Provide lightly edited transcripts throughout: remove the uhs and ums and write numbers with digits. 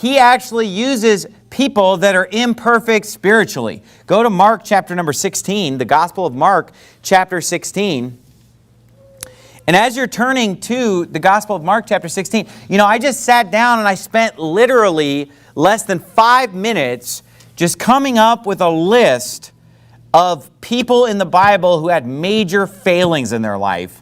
he actually uses people that are imperfect spiritually. Go to Mark chapter number 16, the Gospel of Mark chapter 16. And as you're turning to the Gospel of Mark chapter 16, I just sat down and I spent literally less than 5 minutes just coming up with a list of people in the Bible who had major failings in their life,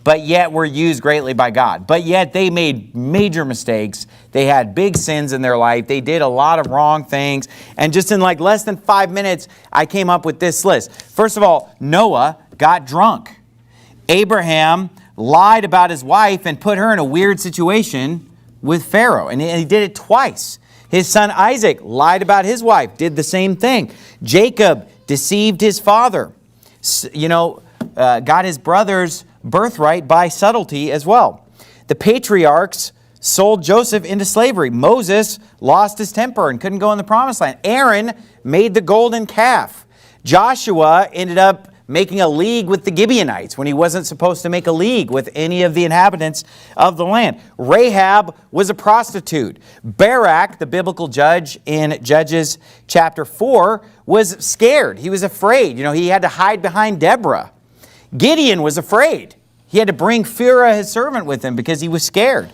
but yet were used greatly by God. But yet they made major mistakes. They had big sins in their life. They did a lot of wrong things. And just in like less than 5 minutes, I came up with this list. First of all, Noah got drunk. Abraham lied about his wife and put her in a weird situation with Pharaoh. And he did it twice. His son Isaac lied about his wife, did the same thing. Jacob deceived his father. Got his brother's birthright by subtlety as well. The patriarchs sold Joseph into slavery. Moses lost his temper and couldn't go in the promised land. Aaron made the golden calf. Joshua ended up making a league with the Gibeonites when he wasn't supposed to make a league with any of the inhabitants of the land. Rahab was a prostitute. Barak, the biblical judge in Judges chapter 4, was scared. He was afraid. He had to hide behind Deborah. Gideon was afraid. He had to bring Phurah, his servant, with him because he was scared.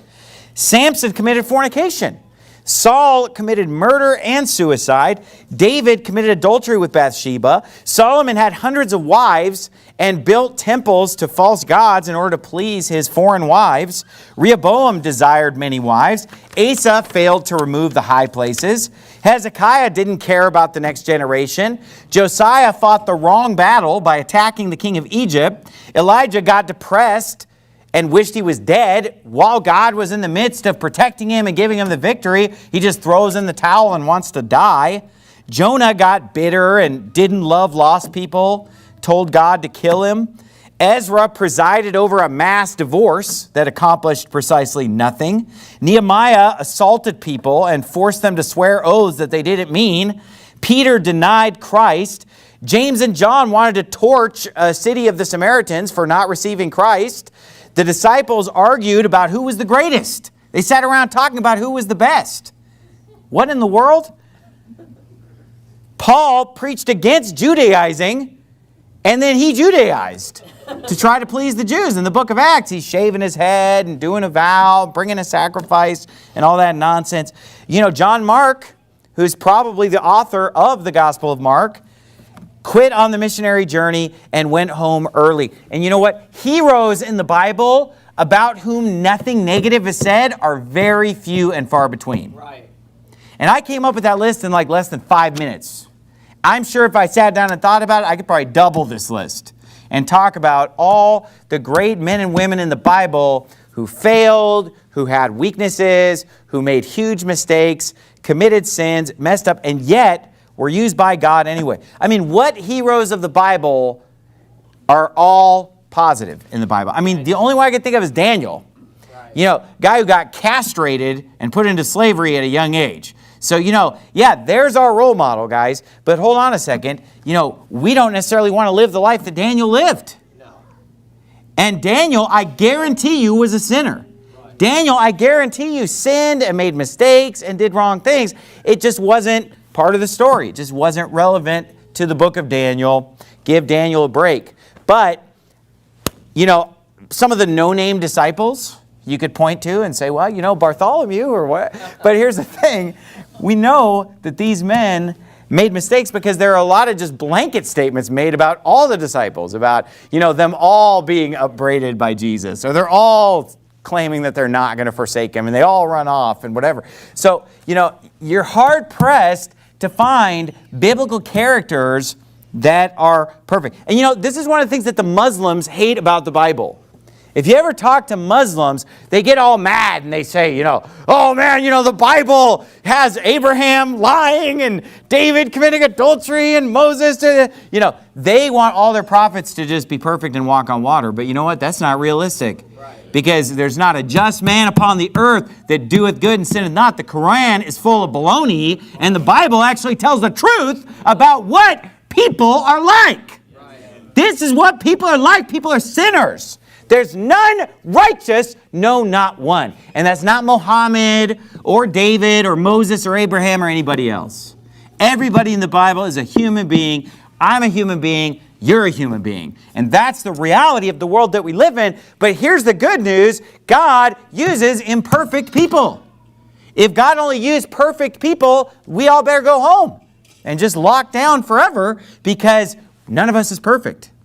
Samson committed fornication. Saul committed murder and suicide. David committed adultery with Bathsheba. Solomon had hundreds of wives and built temples to false gods in order to please his foreign wives. Rehoboam desired many wives. Asa failed to remove the high places. Hezekiah didn't care about the next generation. Josiah fought the wrong battle by attacking the king of Egypt. Elijah got depressed and wished he was dead while God was in the midst of protecting him and giving him the victory. He just throws in the towel and wants to die. Jonah got bitter and didn't love lost people, told God to kill him. Ezra presided over a mass divorce that accomplished precisely nothing. Nehemiah assaulted people and forced them to swear oaths that they didn't mean. Peter denied Christ. James and John wanted to torch a city of the Samaritans for not receiving Christ. The disciples argued about who was the greatest. They sat around talking about who was the best. What in the world? Paul preached against Judaizing, and then he Judaized to try to please the Jews. In the book of Acts, he's shaving his head and doing a vow, bringing a sacrifice, and all that nonsense. John Mark, who's probably the author of the Gospel of Mark, quit on the missionary journey and went home early. And you know what? Heroes in the Bible about whom nothing negative is said are very few and far between. Right. And I came up with that list in like less than 5 minutes. I'm sure if I sat down and thought about it, I could probably double this list and talk about all the great men and women in the Bible who failed, who had weaknesses, who made huge mistakes, committed sins, messed up, and yet were used by God anyway. I mean, what heroes of the Bible are all positive in the Bible? I mean, the only one I can think of is Daniel. Right. Guy who got castrated and put into slavery at a young age. So, there's our role model, guys. But hold on a second. We don't necessarily want to live the life that Daniel lived. No. And Daniel, I guarantee you, was a sinner. Right. Daniel, I guarantee you, sinned and made mistakes and did wrong things. It just wasn't part of the story. It just wasn't relevant to the book of Daniel. Give Daniel a break. But, some of the no-name disciples you could point to and say, well, Bartholomew or what? But here's the thing. We know that these men made mistakes because there are a lot of just blanket statements made about all the disciples, about, them all being upbraided by Jesus, or they're all claiming that they're not going to forsake him, and they all run off and whatever. So, you're hard-pressed to find biblical characters that are perfect. And this is one of the things that the Muslims hate about the Bible. If you ever talk to Muslims, they get all mad and they say, oh man, the Bible has Abraham lying and David committing adultery and Moses, they want all their prophets to just be perfect and walk on water. But you know what? That's not realistic. Right. Because there's not a just man upon the earth that doeth good and sinneth not. The Quran is full of baloney, and the Bible actually tells the truth about what people are like. Right. This is what people are like. People are sinners. There's none righteous, no, not one. And that's not Muhammad or David or Moses or Abraham or anybody else. Everybody in the Bible is a human being. I'm a human being. You're a human being. And that's the reality of the world that we live in. But here's the good news. God uses imperfect people. If God only used perfect people, we all better go home and just lock down forever, because none of us is perfect.